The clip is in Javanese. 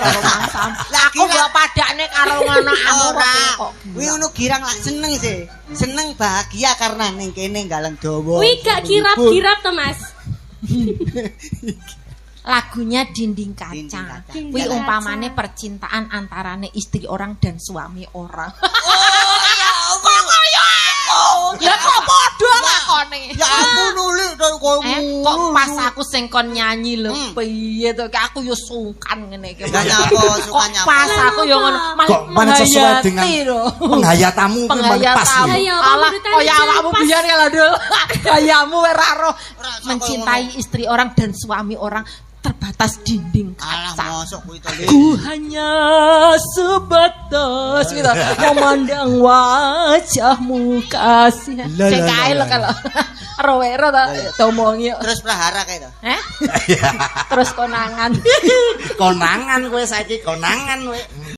karo mangsam. Lagi Aku gak padakne karo anakmu ora. kok. Kuwi ngono girang lak seneng sih. Seneng bahagia karena ning kene galeng dawa. Kuwi gak kirap-kirap to, Mas. Lagunya Dinding Kaca. Dinding Kaca. Kuwi umpamane percintaan antarane istri orang dan suami orang. Oh, ya Kok kaya aku? Ya kok padha lakone. Ya ampun nuli koyo Kok pas aku sing kon nyanyi lho. Piye to aku yo sungkan ngene iki. Lah nyapa suka nyapa. Pas aku yo ngono Kok panen sesuai dengan penghayatamu kuwi penghayat pas. tamu. Ya, Alah menurut kaya Anda awakmu pas. biyen ya lho. Gayamu ora roh. Ora, sok Mencintai istri orang dan suami orang terbatas dinding Alah kaca. mosok kuwi to. Ku hanya sebatas gitu memandang wajahmu kasih. Lah, Cek lah, kae lah, lho kalau rowero ta tomongi. Terus prahara kae to. Terus konangan. Konangan kowe saiki konangan kowe.